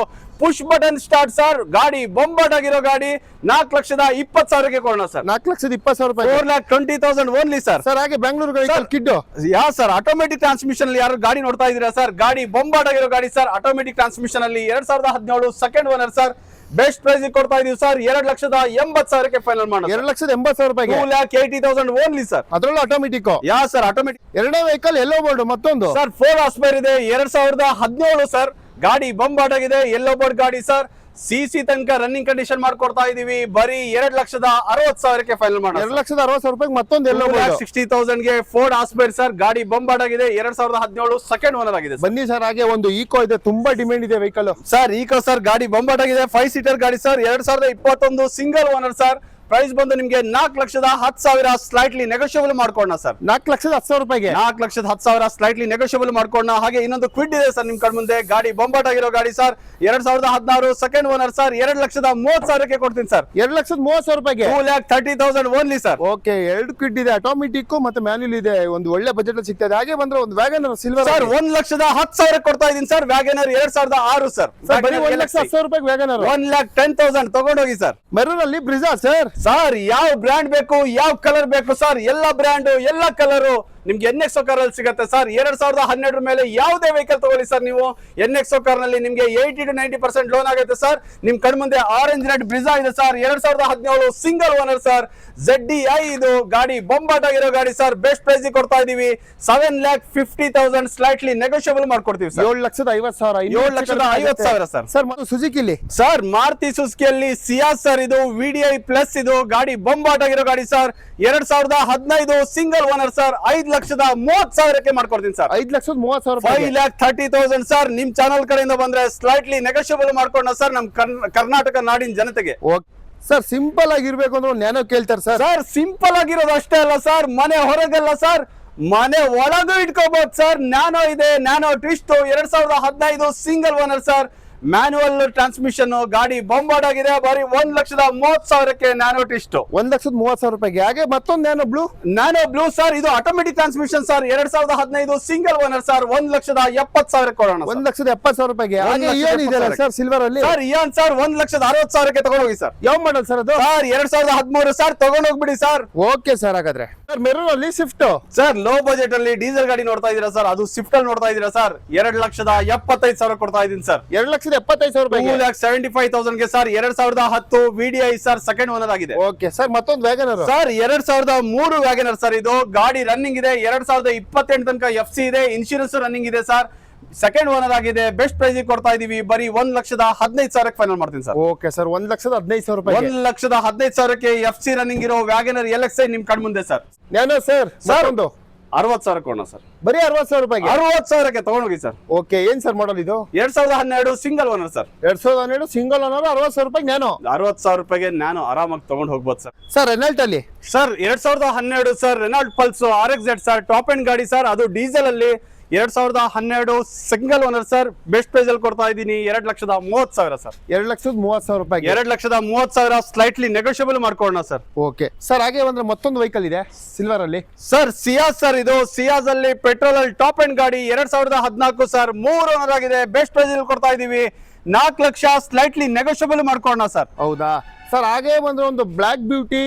Push button start sir, ಗಾಡಿ ಬೊಂಬಾಟ್ ಆಗಿರೋ ಗಾಡಿ 4,20,000 ಕೊಡೋಣ ಸರ್. 4,20,000 ರೂಪಾಯಿ, 4,20,000 ಓನ್ಲಿ ಸರ್. ಸರ್ ಹಾಗೆ ಬೆಂಗಳೂರು ವೆಹಿಕಲ್ ಕಿಡ್ ಯಾ ಸರ್, ಆಟೋಮೆಟಿಕ್ ಟ್ರಾನ್ಸ್ಮಿಷನ್ ಅಲ್ಲಿ ಯಾರು ಗಾಡಿ ನೋಡ್ತಾ ಇದೀರಾ ಸರ್, ಗಾಡಿ ಬೊಂಬಾಟ್ ಆಗಿರೋ ಗಾಡಿ ಸರ್, ಆಟೋಮೆಟಿಕ್ ಟ್ರಾನ್ಸ್ಮಿಷನ್ ಅಲ್ಲಿ 2017 second owner sir. Best price ಕೊಡ್ತಾ ಇದೀವಿ ಸರ್, 2,80,000 ಫೈನಲ್ ಮಾಡೋಣ. 2,80,000 ರೂಪಾಯಿಗೆ 2,80,000 ಓನ್ಲಿ ಸರ್. ಅದ್ರಲ್ಲೂ ಆಟೋಮೆಟಿಕ್. Yeah sir, automatic. ಎರಡನೇ ವೆಹಿಕಲ್ ಎಲ್ಲೋ ಬೋರ್ಡ್, ಮತ್ತೊಂದು ಸರ್ 4 ಹಾರ್ಸ್ ಇದೆ, 2017 ಸರ್. ಗಾಡಿ ಬಂಬಾಟ್ ಆಗಿದೆ, ಎಲ್ಲೋ ಬೋರ್ಡ್ ಗಾಡಿ ಸರ್. ಸಿಸಿ ತನಕ ರನ್ನಿಂಗ್ ಕಂಡೀಷನ್ ಮಾಡ್ಕೊಡ್ತಾ ಇದೀವಿ, ಬರೀ 2,60,000 ಫೈನಲ್ ಮಾಡೋಣ. 2,60,000 ರೂಪಾಯಿ ಮತ್ತೊಂದು ಎಲ್ಲೋ ಬೋರ್ಡ್. 60,000 ಗೆ ಫೋರ್ಡ್ ಆಸ್ಪೈರ್ ಸರ್, ಗಾಡಿ ಬಂಬಾಟ್ ಆಗಿದೆ, 2017 ಸೆಕೆಂಡ್ ಓನರ್ ಆಗಿದೆ. ಬನ್ನಿ ಸರ್, ಹಾಗೆ ಒಂದು ಈಕೋ ಇದೆ, ತುಂಬಾ ಡಿಮ್ಯಾಂಡ್ ಇದೆ ವೆಹಿಕಲ್ ಸರ್. ಈಕೋ ಸರ್ ಗಾಡಿ ಬಂಬಾಟ್ ಆಗಿದೆ, 5 ಸೀಟರ್ ಗಾಡಿ sir, 2021 single owner sir. Price ಬಂದು ನಿಮ್ಗೆ 4,10,000 ಸ್ಲೈಟ್ಲಿ ನೆಗೋಷಿಯಬಲ್ ಮಾಡ್ಕೊಣ ಸರ್. 4,10,000 ರೂಪಾಯಿಗೆ 4,10,000 ಸ್ಲೈಟ್ಲಿ ನೆಗೋಷಿಯಬಲ್ ಮಾಡ್ಕೊಣ. ಹಾಗೆ ಇನ್ನೊಂದು ಕ್ವಿಡ್ ಇದೆ ಸರ್ ನಿಮ್ ಕಣ್ ಮುಂದೆ, ಗಾಡಿ ಬೊಂಬಾಟ್ ಆಗಿರೋ ಗಾಡಿ ಸರ್, 2016 ಸೆಕೆಂಡ್ ಓನರ್ ಸರ್, 2,30,000 ಕೊಡ್ತೀನಿ ಸರ್. 2,30,000 ರೂಪಾಯಿಗೆ 2,30,000 ಓನ್ಲಿ ಸರ್. ಓಕೆ, 2 ಕ್ವಿಡ್ ಇದೆ, ಆಟೋಮೆಟಿಕ್ ಮತ್ತೆ ಮ್ಯಾನ್ಯುಯಲ್ ಇದೆ, ಒಂದು ಒಳ್ಳೆ ಬಜೆಟ್ ಸಿಗ್ತದೆ. ಹಾಗೆ ಬಂದ್ರೆ ಒಂದು ವ್ಯಾಗನರ್ ಸಿಲ್ವರ್ ಸರ್ 1,10,000 ಕೊಡ್ತಾ ಇದೀನಿ ಸರ್. ವ್ಯಾಗನರ್ 2006 ಸರ್. ಬರೀ 1,10,000 ರೂಪಾಯಿ ವ್ಯಾಗನರ್. 1,10,000 ತಗೊಂಡೋಗಿ ಸರ್. ಮೆರೂನ್ ಅಲ್ಲಿ ಬ್ರಿಜಾ ಸರ್. ಸರ್ ಯಾವ ಬ್ರ್ಯಾಂಡ್ ಬೇಕು, ಯಾವ ಕಲರ್ ಬೇಕು ಸರ್, ಎಲ್ಲ ಬ್ರ್ಯಾಂಡ್ ಎಲ್ಲ ಕಲರ್ ನಿಮ್ಗೆ NXO ಕಾರ್ ಅಲ್ಲಿ ಸಿಗುತ್ತೆ ಸರ್. 2012 ಮೇಲೆ ಯಾವುದೇ ವೆಹಿಕಲ್ ತಗೊಳ್ಳಿ ಸರ್ ನೀವು, NXO ಕಾರ್ ನಲ್ಲಿ ನಿಮ್ಗೆ 80 to 90% ಲೋನ್ ಆಗುತ್ತೆ ಸರ್. ನಿಮ್ ಕಣ್ ಮುಂದೆ ಆರೆಂಜ್ ರೆಡ್ ಬ್ರಿಜಾ ಇದೆ sir, 2017 single owner sir. ZDI ಇದು ಗಾಡಿ ಬೊಂಬಾಟ್ ಆಗಿರೋ ಗಾಡಿ ಸರ್. ಬೆಸ್ಟ್ ಪ್ರೈಸ್ ಕೊಡ್ತಾ ಇದೀವಿ, 7,50,000 ಸ್ಲೈಟ್ಲಿ ನೆಗೋಷಿಯಬಲ್ ಮಾಡ್ಕೊಡ್ತೀವಿ ಸರ್. 7,50,000 7,50,000 ಸರ್. ಸರ್ ಮತ್ತು ಸುಜುಕಿಲಿ ಸರ್ ಮಾರುತಿ ಸುಜುಕಿಯಲ್ಲಿ ಸಿಯಾಸ್ ಸರ್, ಇದು VDI ಪ್ಲಸ್, ಇದು ಗಾಡಿ ಬೊಂಬಾಟ್ ಆಗಿರೋ ಗಾಡಿ ಸರ್. 2015 ಸಿಂಗಲ್ ಓನರ್ ಸರ್, 5,30,000 ಮಾಡ್ಕೊಡ್ತೀನಿ ಸರ್. 5,30,000 5,30,000 ಸರ್. ನಿಮ್ ಚಾನಲ್ ಕಡೆಯಿಂದ ಬಂದ್ರೆ ಸ್ಲೈಟ್ಲಿ ನೆಗೋಷಿಯಬಲ್ ಮಾಡ್ಕೊಂಡ ಸರ್, ನಮ್ ಕರ್ನಾಟಕ ನಾಡಿನ ಜನತೆಗೆ. ಸರ್ ಸಿಂಪಲ್ ಆಗಿರ್ಬೇಕು ಅಂದ್ರೆ ನ್ಯಾನೋ ಕೇಳ್ತಾರೆ ಸರ್. ಸರ್ ಸಿಂಪಲ್ ಆಗಿರೋದು ಅಷ್ಟೇ ಅಲ್ಲ ಸರ್, ಮನೆ ಹೊರಗಲ್ಲ ಸರ್, ಮನೆ ಒಳಗೂ ಇಟ್ಕೋಬಹುದು ಸರ್. ನ್ಯಾನೋ ಇದೆ, nano twist 2015 single owner sir. Manual transmission, ಗಾಡಿ ಬೊಂಬಾಟ್ ಆಗಿದೆ, ಬರೀ 1,30,000 ನ್ಯಾನೋ ಟ್ವಿಸ್ಟ್. 1,30,000 ರೂಪಾಯಿಗೆ. ಹಾಗೆ ಮತ್ತೊಂದು ನ್ಯಾನೋ ಬ್ಲೂ ಸರ್, ಇದು automatic transmission sir, 2015 single owner sir. 1,70,000 ಕೊಡೋಣ. 1,70,000 ರೂಪಾಯಿಗೆ. ಹಾಗೆ ಇಯಾನ್ ಇದೆಯಲ್ಲ ಸರ್ ಸಿಲ್ವರ್ ಅಲ್ಲಿ ಸರ್, ಇಯಾನ್ ಸರ್ 1,60,000 ತಗೊಂಡೋಗಿ ಸರ್. ಯಾವ ಮಾಡಲ್ ಸರ್ ಅದು? ಸರ್ 2013 ಸರ್, ತಗೊಂಡೋಗ್ಬಿಡಿ ಸರ್. ಓಕೆ ಸರ್, ಹಾಗಾದ್ರೆ ಸರ್ ಮೆರೂನ್ ಅಲ್ಲಿ ಸ್ವಿಫ್ಟ್ ಸರ್, ಲೋ ಬಜೆಟ್ ಅಲ್ಲಿ ಡೀಸೆಲ್ ಗಾಡಿ ನೋಡ್ತಾ ಇದೀರಾ ಸರ್, ಅದು ಸ್ವಿಫ್ಟ್ ಅಲ್ಲಿ ನೋಡ್ತಾ ಇದೀರಾ ಸರ್. 2,75,000 ಕೊಡ್ತಾ ಇದೀನಿ ಸರ್. 2,75,000 ರೂಪಾಯಿ. 2,75,000 ಗೆ sir. 2010 VDI sir, second owner ಆಗಿದೆ. ಓಕೆ ಸರ್, ಮತ್ತೊಂದು ವ್ಯಾಗನರ್ ಸರ್, 2003 ವ್ಯಾಗನರ್ ಸರ್. ಇದು ಗಾಡಿ ರನ್ನಿಂಗ್ ಇದೆ, 2028 ತನಕ FC ಇದೆ, ಇನ್ಶೂರೆನ್ಸ್ ರನ್ನಿಂಗ್ ಇದೆ ಸರ್. ಸೆಕೆಂಡ್ ಓನರ್ ಆಗಿದೆ. ಬೆಸ್ಟ್ ಪ್ರೈಸ್ ಕೊಡ್ತಾ ಇದೀವಿ, ಬರೀ 1,15,000 ಫೈನಲ್ ಮಾಡ್ತೀನಿ ಸರ್. ಓಕೆ ಸರ್, 1,15,000 ರೂಪಾಯಿ. 1,15,000 FC ರನ್ನಿಂಗ್ ಇರೋ ವ್ಯಾಗನರ್ LXi ನಿಮ್ ಕಣ್ ಮುಂದೆ ಸರ್. ನ್ಯಾನೋ ಸರ್ ಒಂದು 60,000 ಕೊಡೋಣ ಸರ್. ಬರೀ 60,000 ರೂಪಾಯಿಗೆ. 60,000 ತಗೊಂಡೋಗಿ ಸರ್. ಓಕೆ, ಏನ್ ಸರ್ ಮಾಡಲ್ ಇದು? 2012 single owner sir. 2012 single owner, 60,000 ರೂಪಾಯಿ ನ್ಯಾನೋ. 60,000 ರೂಪಾಯಿಗೆ ನ್ಯಾನೋ ಆರಾಮಾಗಿ ತಗೊಂಡು ಹೋಗ್ಬೋದು ಸರ್. ಸರ್ ರೆನಾಲ್ಟ್ ಅಲ್ಲಿ sir 2012 sir, Renault Pulse RXZ sir, top end ಗಾಡಿ ಸರ್, ಅದು ಡೀಸೆಲ್ ಅಲ್ಲಿ 2012 single owner sir. Best price ಅಲ್ಲಿ ಕೊಡ್ತಾ ಇದ್ದೀನಿ, 2,30,000 ಸರ್. 2,30,000 ರೂಪಾಯಿ. 2,30,000 ಸ್ಲೈಟ್ಲಿ ನೆಗೋಷಿಯಬಲ್ ಮಾಡ್ಕೊಳ್ಳೋಣ ಸರ್. ಓಕೆ ಸರ್, ಹಾಗೆ ಅಂದ್ರೆ ಮತ್ತೊಂದು ವೆಹಿಕಲ್ ಇದೆ ಸಿಲ್ವರ್ ಅಲ್ಲಿ ಸರ್, ಸಿಯಾಸ್ ಸರ್. ಇದು ಸಿಯಾಸ್ ಅಲ್ಲಿ ಪೆಟ್ರೋಲ್ ಅಲ್ಲಿ ಟಾಪ್ ಎಂಡ್ ಗಾಡಿ, 2014 ಸರ್, 3 ಓನರ್ ಆಗಿದೆ. ಬೆಸ್ಟ್ ಪ್ರೈಸ್ ಅಲ್ಲಿ ಕೊಡ್ತಾ ಇದೀವಿ, 4,00,000 ಸ್ಲೈಟ್ಲಿ ನೆಗೋಷಿಯಬಲ್ ಮಾಡ್ಕೊಳ್ಳೋಣ ಸರ್. ಹೌದಾ ಸರ್? ಹಾಗೆ ಬಂದ್ರೆ ಒಂದು ಬ್ಲಾಕ್ ಬ್ಯೂಟಿ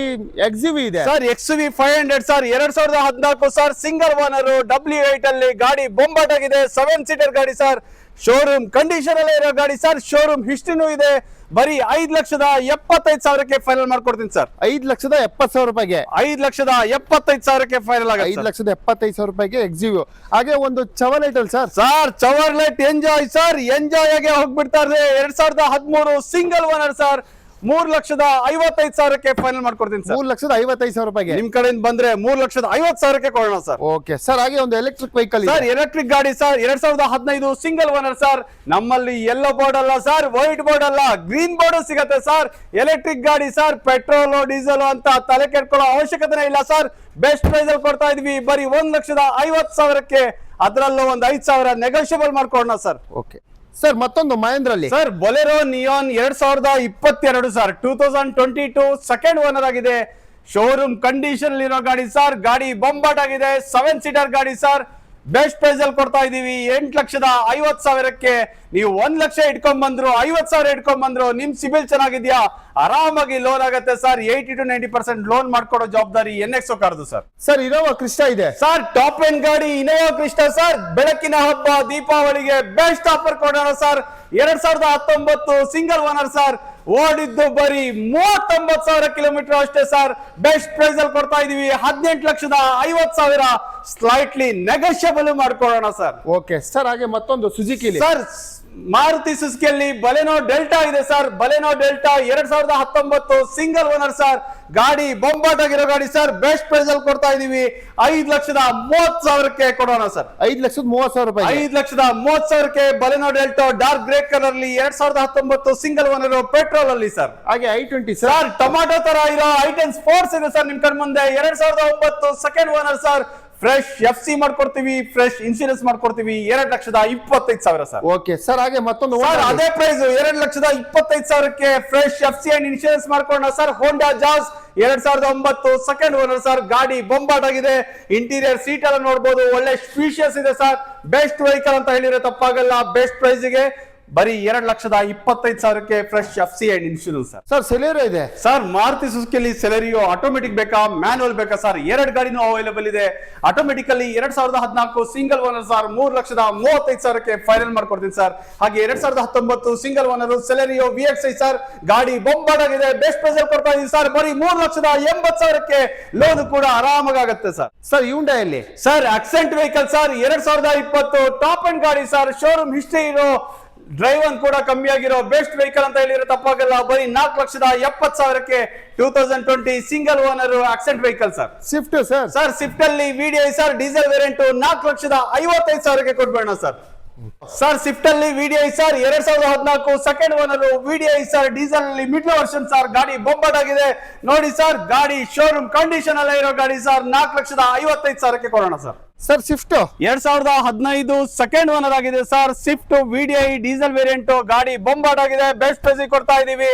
XUV ಇದೆ sir, XUV 500 sir, 2014 sir, single owner, W8 ಅಲ್ಲಿ ಗಾಡಿ ಬೊಂಬಾಟ್ ಆಗಿದೆ, 7 ಸೀಟರ್ ಗಾಡಿ ಸರ್. ಶೋರೂಮ್ ಕಂಡೀಷನ್ ಅಲ್ಲೇ ಇರೋ ಗಾಡಿ ಸರ್, ಶೋರೂಮ್ ಹಿಸ್ಟ್ರಿನೂ ಇದೆ. ಬರೀ 5,75,000 ಫೈನಲ್ ಮಾಡ್ಕೊಡ್ತೀನಿ ಸರ್. 5,70,000 ರೂಪಾಯಿಗೆ. 5,75,000 ಫೈನಲ್ ಆಗುತ್ತೆ. 5,75,000 ರೂಪಾಯಿಗೆ XUV. ಹಾಗೆ ಒಂದು ಚವರ್ಲೆಟ್ ಅಲ್ಲಿ sir. Sir Chevrolet enjoy sir, enjoy ಆಗಿ ಹೋಗ್ಬಿಡ್ತಾರೆ. 2013 ಸಿಂಗಲ್ ಓನರ್ ಸರ್, 3,55,000 ಫೈನಲ್ ಮಾಡ್ಕೊಡ್ತೀನಿ ಸರ್. 3,55,000 ರೂಪಾಯಿಗೆ. ನಿಮ್ ಕಡೆಯಿಂದ ಬಂದ್ರೆ 3,50,000 ಕೊಡೋಣ ಸರ್. ಓಕೆ ಸರ್, ಹಾಗೆ ಒಂದು ಎಲೆಕ್ಟ್ರಿಕ್ ವೆಹಿಕಲ್ ಸರ್, ಎಲೆಕ್ಟ್ರಿಕ್ ಗಾಡಿ ಸರ್, 2015 ಸಿಂಗಲ್ ಓನರ್ ಸರ್. ನಮ್ಮಲ್ಲಿ ಯೆಲ್ಲೋ ಬೋರ್ಡ್ ಅಲ್ಲ ಸರ್, ವೈಟ್ ಬೋರ್ಡ್ ಅಲ್ಲ, ಗ್ರೀನ್ ಬೋರ್ಡ್ ಸಿಗತ್ತೆ ಸರ್. ಎಲೆಕ್ಟ್ರಿಕ್ ಗಾಡಿ ಸರ್, ಪೆಟ್ರೋಲ್ ಡೀಸೆಲ್ ಅಂತ ತಲೆ ಕೆಡ್ಕೊಳ್ಳೋ ಅವಶ್ಯಕತೆ ಇಲ್ಲ ಸರ್. ಬೆಸ್ಟ್ ಪ್ರೈಸ್ ಅಲ್ಲಿ ಕೊಡ್ತಾ ಇದೀವಿ, ಬರೀ 1,50,000. ಅದರಲ್ಲೂ ಒಂದು 5,000 ನೆಗೋಷಿಯಬಲ್ ಮಾಡ್ಕೊಡೋಣ ಸರ್. ಓಕೆ ಸರ್, ಮತ್ತೊಂದು ಮಹೇಂದ್ರ ಅಲ್ಲಿ sir, Bolero neon 2022 sir, 2022 second owner ಆಗಿದೆ. ಶೋರೂಮ್ ಕಂಡೀಷನ್ ಇರೋ ಗಾಡಿ ಸರ್, ಗಾಡಿ ಬೊಂಬಾಟ್ ಆಗಿದೆ, 7 ಸೀಟರ್ ಗಾಡಿ ಸರ್. ಬೆಸ್ಟ್ ಪ್ರೈಸ್ ಅಲ್ಲಿ ಕೊಡ್ತಾ ಇದೀವಿ 8,50,000ಕ್ಕೆ. ನೀವು 1 ಲಕ್ಷ ಇಟ್ಕೊಂಡ್ ಬಂದ್ರು, 50,000 ಇಟ್ಕೊಂಡ್ ಬಂದ್ರು, ನಿಮ್ ಸಿಬಿಲ್ ಚೆನ್ನಾಗಿದ್ಯಾ, ಆರಾಮಾಗಿ ಲೋನ್ ಆಗತ್ತೆ ಸರ್. 80 to 90% ಲೋನ್ ಮಾಡ್ಕೊಡೋ ಜವಾಬ್ದಾರಿ NXO ಕಾರ್ದು ಸರ್. ಸರ್ ಇನೋವಾ ಕ್ರಿಸ್ಟಾ ಇದೆ ಸರ್ ಟಾಪ್ ಎಂಡ್ ಗಾಡಿ ಇನೋವಾ ಕ್ರಿಸ್ಟಾ ಸರ್. ಬೆಳಕಿನ ಹಬ್ಬ ದೀಪಾವಳಿಗೆ ಬೆಸ್ಟ್ ಆಫರ್ ಕೊಡೋಣ ಸರ್. 2019 single owner sir. ಓಡಿದ್ದು ಬರೀ 39,000 ಕಿಲೋಮೀಟರ್ ಅಷ್ಟೇ ಸರ್. ಬೆಸ್ಟ್ ಪ್ರೈಸ್ ಅಲ್ಲಿ ಕೊಡ್ತಾ ಇದೀವಿ 18,50,000. ಸ್ಲೈಟ್ಲಿ ನೆಗೋಷಿಯಬಲ್ ಮಾಡ್ಕೊಳ್ಳೋಣ ಸರ್. ಓಕೆ ಸರ್, ಹಾಗೆ ಮತ್ತೊಂದು ಸುಜುಕಿ ಸರ್ ಮಾರುತಿ ಸುಜುಕಿಯಲ್ಲಿ ಬಲೆನೋ ಡೆಲ್ಟಾ ಇದೆ sir. Baleno Delta 2019 single owner sir. ಗಾಡಿ ಬೊಂಬಾಟ್ ಆಗಿರೋ ಗಾಡಿ ಸರ್. ಬೆಸ್ಟ್ ಪ್ರೈಸ್ ಅಲ್ಲಿ ಕೊಡ್ತಾ ಇದೀವಿ 5,30,000ಕ್ಕೆ ಕೊಡೋಣ ಸರ್. 5,30,000 ರೂಪಾಯಿ. 5,30,000ಕ್ಕೆ Baleno Delta dark grey colour ಅಲ್ಲಿ 2019 ಸಿಂಗಲ್ ಓನರ್ ಪೆಟ್ರೋಲ್ ಅಲ್ಲಿ ಸರ್. ಹಾಗೆ i20 ಸರ್ ಟೊಮಾಟೊ ತರ ಇರೋ i10 ಸ್ಪೋರ್ಟ್ಸ್ ಇದೆ ಸರ್ ನಿಮ್ ಕಣ್ ಮುಂದೆ. 2009 second owner sir. Fresh FC ಮಾಡ್ಕೊಡ್ತೀವಿ, ಫ್ರೆಶ್ ಇನ್ಶೂರೆನ್ಸ್ ಮಾಡ್ಕೊಡ್ತೀವಿ. 2,25,000 ಸರ್. ಓಕೆ ಸರ್, ಹಾಗೆ ಮತ್ತೊಂದು ಸರ್ ಅದೇ ಪ್ರೈಸ್ 2,25,000ಕ್ಕೆ ಫ್ರೆಶ್ FC ಅಂಡ್ ಇನ್ಶೂರೆನ್ಸ್ ಮಾಡ್ಕೊಳ್ಳೋಣ sir. Honda Jazz 2009 second owner sir. ಗಾಡಿ ಬೊಂಬಾಟ್ ಆಗಿದೆ. ಇಂಟೀರಿಯರ್ ಸೀಟ್ ಎಲ್ಲ ನೋಡಬಹುದು, ಒಳ್ಳೆ ಸ್ಪೀಷಿಯಸ್ ಇದೆ ಸರ್. ಬೆಸ್ಟ್ ವೆಹಿಕಲ್ ಅಂತ ಹೇಳಿದ್ರೆ ತಪ್ಪಾಗಲ್ಲ. ಬೆಸ್ಟ್ ಪ್ರೈಸ್ ಗೆ ಬರೀ 2,25,000ಕ್ಕೆ fresh FC and insurance sir. Sir Celerio ಇದೆ ಸರ್. ಮಾರುತಿ ಸುಜುಕಿಯಲ್ಲಿ ಸೆಲೆರಿಯೋ ಆಟೋಮೆಟಿಕ್ ಬೇಕಾ ಮ್ಯಾನುವಲ್ ಬೇಕಾ ಸರ್? 2 ಗಾಡಿನೂ ಅವೈಲೇಬಲ್ ಇದೆ. ಆಟೋಮೆಟಿಕ್ ಅಲ್ಲಿ 2014 ಸಿಂಗಲ್ ಓನರ್ ಸರ್. 3,35,000ಕ್ಕೆ ಫೈನಲ್ ಮಾಡ್ಕೊಡ್ತೀನಿ ಸರ್. ಹಾಗೆ 2019 single owner Celerio VXI sir. ಗಾಡಿ ಬೊಂಬಾಟ್ ಆಗಿದೆ. ಬೆಸ್ಟ್ ಪ್ರೈಸ್ ಅಲ್ಲಿ ಕೊಡ್ತಾ ಇದೀವಿ ಸರ್. ಬರೀ 3,80,000ಕ್ಕೆ ಲೋನ್ ಕೂಡ ಆರಾಮಾಗುತ್ತೆ ಸರ್. ಸರ್ ಹ್ಯುಂಡೈ ಅಲ್ಲಿ sir Accent vehicle sir. 2020 top end ಗಾಡಿ ಸರ್. ಶೋರೂಮ್ ಹಿಸ್ಟ್ರಿ ಇರೋ, ಡ್ರೈವ್ ಅನ್ ಕೂಡ ಕಮ್ಮಿ ಆಗಿರೋ ಬೆಸ್ಟ್ ವೆಹಿಕಲ್ ಅಂತ ಹೇಳಿದ್ರೆ ತಪ್ಪಾಗಲ್ಲ. ಬರೀ 4,70,000ಕ್ಕೆ 2020 single owner Accent vehicle sir. Swift sir. Sir Swift ಅಲ್ಲಿ VDI ಸರ್ ಡೀಸೆಲ್ ವೇರಿಯಂಟ್ 4,55,000ಕ್ಕೆ ಕೊಡ್ಬೇಡ ಸರ್. ಸರ್ ಸ್ವಿಫ್ಟ್ ಅಲ್ಲಿ VDI sir 2014 second owner VDI sir. Diesel ಅಲ್ಲಿ ಮಿಡ್ಲ್ ವರ್ಷನ್ ಸರ್. ಗಾಡಿ ಬೊಂಬಾಟ್ ಆಗಿದೆ ನೋಡಿ ಸರ್. ಗಾಡಿ ಶೋರೂಮ್ ಕಂಡೀಷನ್ ಅಲ್ಲೇ ಇರೋ ಗಾಡಿ ಸರ್. 4,55,000ಕ್ಕೆ ಕೊಡೋಣ sir. Sir Swift 2015 second owner ಆಗಿದೆ sir. Swift VDI diesel variant. ಗಾಡಿ ಬೊಂಬಾಟ್ ಆಗಿದೆ. ಬೆಸ್ಟ್ ಪ್ರೈಸ್ ಕೊಡ್ತಾ ಇದೀವಿ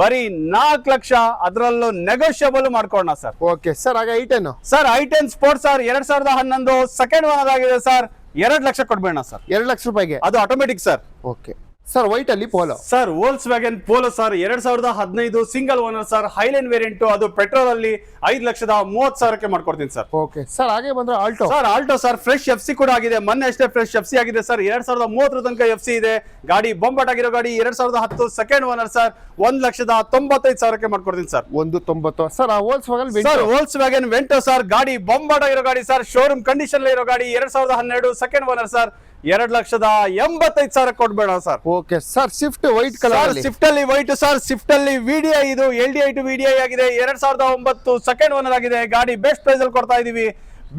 ಬರೀ 4 ಲಕ್ಷ. ಅದರಲ್ಲೂ ನೆಗೋಷಿಯಬಲ್ ಮಾಡ್ಕೊಳ್ಳೋಣ ಸರ್. ಓಕೆ ಸರ್, ಹಾಗೆ i10 sir i10 sports sir. 2011 second owner ಆಗಿದೆ ಸರ್. 2 ಲಕ್ಷ ಕೊಡ್ಬೇಡ ಸರ್. 2 ಲಕ್ಷ ರೂಪಾಯಿಗೆ. ಅದು automatic sir. Okay sir, white ಅಲ್ಲಿ Polo sir. Volkswagen Polo sir. 2015 single owner sir. Highline variant. ಅದು ಪೆಟ್ರೋಲ್ ಅಲ್ಲಿ 5,30,000ಕ್ಕೆ ಮಾಡ್ಕೊಡ್ತೀನಿ ಸರ್. ಓಕೆ ಸರ್, ಹಾಗೆ ಬಂದ್ರೆ Alto sir. Alto sir fresh FC ಕೂಡ ಆಗಿದೆ. ಮೊನ್ನೆ ಅಷ್ಟೇ ಫ್ರೆಶ್ FC ಆಗಿದೆ ಸರ್. 2030 ತನಕ FC ಇದೆ. ಗಾಡಿ ಬೊಂಬಾಟ್ ಆಗಿರೋ ಗಾಡಿ. 2010 ಸೆಕೆಂಡ್ ಓನರ್ ಸರ್. 1,95,000ಕ್ಕೆ ಮಾಡ್ಕೊಡ್ತೀನಿ ಸರ್. 190 ಸರ್. ಆ Volkswagen sir Volkswagen Vento sir. ಗಾಡಿ ಬೊಂಬಾಟ್ ಆಗಿರೋ ಗಾಡಿ ಸರ್. ಶೋರೂಮ್ ಕಂಡೀಷನ್ ಇರೋ ಗಾಡಿ. 2012 ಸೆಕೆಂಡ್ ಓನರ್ ಸರ್. 2,85,000 ಕೊಡ್ಬೇಡ sir. Okay sir, Swift white colour. Swift ಅಲ್ಲಿ ವೈಟ್ ಸರ್. ಸ್ವಿಫ್ಟ್ ಅಲ್ಲಿ VDI ಇದು LDI ಟು VDI ಆಗಿದೆ. 2009 ಸೆಕೆಂಡ್ ಓನರ್ ಆಗಿದೆ. ಗಾಡಿ ಬೆಸ್ಟ್ ಪ್ರೈಸ್ ಅಲ್ಲಿ ಕೊಡ್ತಾ ಇದೀವಿ.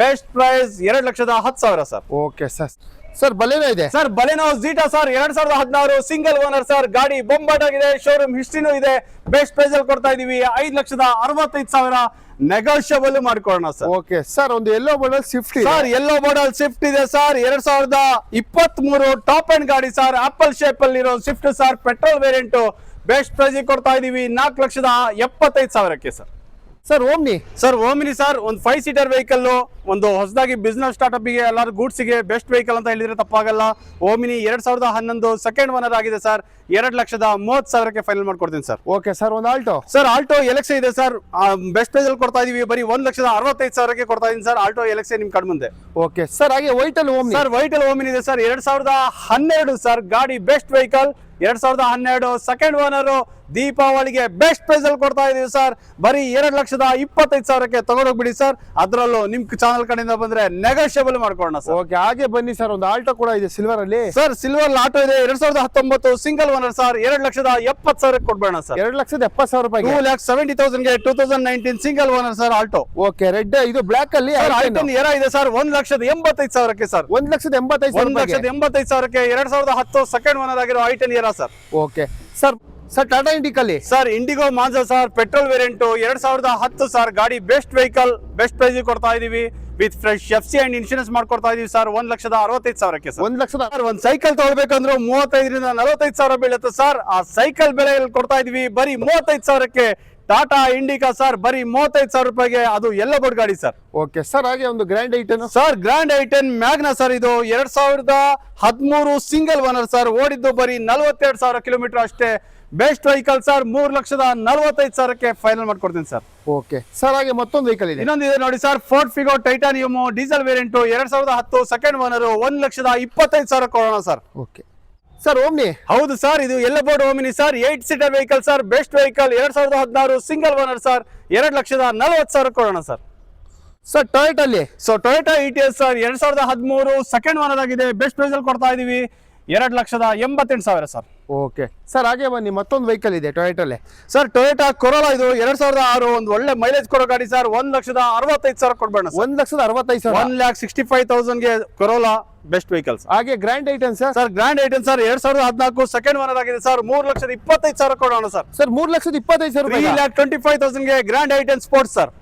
Best price 2,10,000 sir. Okay sir. Sir Baleno ಇದೆ sir. Baleno Zeta sir. 2016 single owner sir. ಗಾಡಿ ಬೊಂಬಾಟ್ ಆಗಿದೆ. ಶೋರೂಮ್ ಹಿಸ್ಟ್ರಿನೂ ಇದೆ. ಬೆಸ್ಟ್ ಪ್ರೈಸ್ ಅಲ್ಲಿ ಕೊಡ್ತಾ ಇದೀವಿ 5,65,000. ನೆಗೋಷಿಯಬಲ್ ಮಾಡ್ಕೊಳ್ಳೋಣ ಸರ್. ಓಕೆ ಸರ್, ಒಂದು yellow model Swift sir. Yellow model Swift ಇದೆ ಸರ್. 2023 ಟಾಪ್ ಅಂಡ್ ಗಾಡಿ ಸರ್. ಆಪಲ್ ಶೇಪ್ ಅಲ್ಲಿ ಇರೋ Swift sir. Petrol variant. Best price ಕೊಡ್ತಾ ಇದೀವಿ 4,75,000ಕ್ಕೆ sir. Sir Omni sir. Omni sir. ಒಂದು 5 ಸೀಟರ್ ವೆಹಿಕಲ್. ಒಂದು ಹೊಸದಾಗಿ ಬಿಸ್ನೆಸ್ ಸ್ಟಾರ್ಟ್ಅಪ್ ಗೆ ಎಲ್ಲರೂ ಗೂಡ್ಸ್ ಗೆ ಬೆಸ್ಟ್ ವೆಹಿಕಲ್ ಅಂತ ಹೇಳಿದ್ರೆ ತಪ್ಪಾಗಲ್ಲ. ಓಮಿನಿ 2011 ಸೆಕೆಂಡ್ ಓನರ್ ಆಗಿದೆ ಸರ್. 2,30,000ಕ್ಕೆ ಫೈನಲ್ ಮಾಡ್ಕೊಡ್ತೀನಿ ಸರ್. ಓಕೆ ಸರ್, ಒಂದು ಆಲ್ಟೋ ಸರ್. ಆಲ್ಟೋ ಎಲೆಕ್ಸೆ ಇದೆ ಸರ್. ಬೆಸ್ಟ್ ಪ್ರೈಸ್ ಅಲ್ಲಿ ಕೊಡ್ತಾ ಇದೀವಿ ಬರೀ 1,65,000ಕ್ಕೆ ಕೊಡ್ತಾ ಇದೀನಿ ಸರ್. ಆಲ್ಟೋ ಎಲೆಕ್ಸೆ ನಿಮ್ ಕಣ್ ಮುಂದೆ. ಓಕೆ ಸರ್, ಹಾಗೆ ವೈಟ್ ಅಲ್ಲಿ ಓಮ್ನಿ ಸರ್. ವೈಟ್ ಅಲ್ಲಿ ಓಮಿನಿ ಇದೆ ಸರ್. 2012 ಸರ್. ಗಾಡಿ ಬೆಸ್ಟ್ ವೆಹಿಕಲ್. 2012 second owner. ದೀಪಾವಳಿಗೆ ಬೆಸ್ಟ್ ಪ್ರೈಸ್ ಅಲ್ಲಿ ಕೊಡ್ತಾ ಇದೀವಿ ಸರ್. ಬರೀ 2,25,000ಕ್ಕೆ ತಗೊಂಡೋಗ್ಬಿಡಿ ಸರ್. ಅದರಲ್ಲೂ ನಿಮ್ ಚಾನಲ್ ಕಡೆಯಿಂದ ಬಂದ್ರೆ ನೆಗೋಷಿಯಬಲ್ ಮಾಡ್ಕೊಳ್ಳೋಣ ಸರ್. ಓಕೆ, ಹಾಗೆ ಬನ್ನಿ ಸರ್. ಒಂದು ಆಲ್ಟೋ ಕೂಡ ಇದೆ ಸಿಲ್ವರ್ ಅಲ್ಲಿ. ಸರ್ ಸಿಲ್ವರ್ ಆಟೋ ಇದೆ. 2019 ಸಿಂಗಲ್ ಓನರ್ ಸರ್. 2,70,000ಕ್ಕೆ ಕೊಡ್ಬೇಡ ಸರ್. 2,70,000 ರೂಪಾಯಿಗೆ. 2,70,000ಗೆ 2019 single owner sir. Alto. Okay, red ಇದು ಬ್ಲಾಕ್ ಅಲ್ಲಿ i10 ಎರ ಇದೆ ಸರ್. 1,85,000ಕ್ಕೆ ಸರ್. 1,85,000 2010 ಸೆಕೆಂಡ್ ಓನರ್ ಆಗಿರೋ i10 Era sir. Okay sir. Sir Tata ಇಂಡಿಕಲ್ಲಿ sir. Indigo Manza sir. Petrol variant. 2010 sir. ಗಾಡಿ ಬೆಸ್ಟ್ ವೆಹಿಕಲ್. ಬೆಸ್ಟ್ ಪ್ರೈಸ್ ಕೊಡ್ತಾ ಇದೀವಿ with fresh FC and insurance ಮಾಡ್ಕೊಡ್ತಾ ಇದೀವಿ ಸರ್ 1,65,000ಕ್ಕೆ ಸರ್. 1,00,000 ಸರ್ ಒಂದ್ ಸೈಕಲ್ ತಗೊಳ್ಬೇಕಂದ್ರೆ 35ರಿಂದ 45,000 ಬೀಳುತ್ತೆ ಸರ್. ಆ ಸೈಕಲ್ ಬೆಲೆ ಕೊಡ್ತಾ ಇದೀವಿ ಬರೀ 35,000ಕ್ಕೆ. ಟಾಟಾ ಇಂಡಿಕಾ ಸರ್ ಬರೀ 35,000 ರೂಪಾಯಿಗೆ, ಅದು ಎಲ್ಲ ಬೋರ್ಡ್ ಗಾಡಿ ಸರ್. ಓಕೆ ಸರ್, ಹಾಗೆ ಒಂದು grand i ten sir Grand i ten Magna sir, ಇದು 2013 ಸಿಂಗಲ್ ಓನರ್ ಸರ್. ಓಡಿದ್ದು ಬರೀ 42,000 ಕಿಲೋಮೀಟರ್ ಅಷ್ಟೇ. ಬೆಸ್ಟ್ ವೆಹಿಕಲ್ ಸರ್, 3,45,000ಕ್ಕೆ ಫೈನಲ್ ಮಾಡ್ಕೊಡ್ತೀನಿ ಸರ್. ಓಕೆ ಸರ್, ಹಾಗೆ ಮತ್ತೊಂದು ವೆಹಿಕಲ್ ಇದೆ. ಇನ್ನೊಂದಿದೆ ನೋಡಿ sir, Ford Figo Titanium diesel variant 2010 second owner, 1,25,000 ಕೊಡೋಣ ಸರ್. Okay sir, Omni. ಹೌದು ಸರ್, ಇದು ಎಲ್ಲ board Omni sir, 8 seater vehicle sir. Best vehicle 2016 single owner sir, 2,40,000 ಕೊಡೋಣ ಸರ್. ಸರ್ ಟೊಯೋಟಲ್ಲಿ Toyota ETS sir 2013 second owner ಆಗಿದೆ. ಬೆಸ್ಟ್ ಪ್ರೈಸ್ ಅಲ್ಲಿ ಕೊಡ್ತಾ ಇದೀವಿ 2,88,000 ಸರ್. ಓಕೆ ಸರ್, ಹಾಗೆ ಬನ್ನಿ ಮತ್ತೊಂದು ವೆಹಿಕಲ್ ಇದೆ ಟೊಯೋಟಲ್ಲಿ. ಸರ್ ಟೊಯೋಟಾ ಕೊರೋಲಾ, ಇದು 2006 ಒಂದು ಒಳ್ಳೆ ಮೈಲೇಜ್ ಕೊಡೋ ಗಾಡಿ ಸರ್. 1,65,000 ಕೊಡ್ಬೇಡ ಸರ್. 1,65,000. 1,65,000ಗೆ ಕೊರೋಲಾ ಬೆಸ್ಟ್ ವೆಹಿಕಲ್ಸ್. ಹಾಗೆ Grand i ten sir Grand i ten sir 2014 second owner ಆಗಿದೆ ಸರ್. 3,25,000 ಕೊಡೋಣ ಸರ್. ಸರ್ 3,25,000 ರೂಪಾಯಿ. 3,25,000ಗೆ ಗ್ರ್ಯಾಂಡ್ ಐಟನ್ ಸ್ಪೋರ್ಟ್ಸ್ ಸರ್.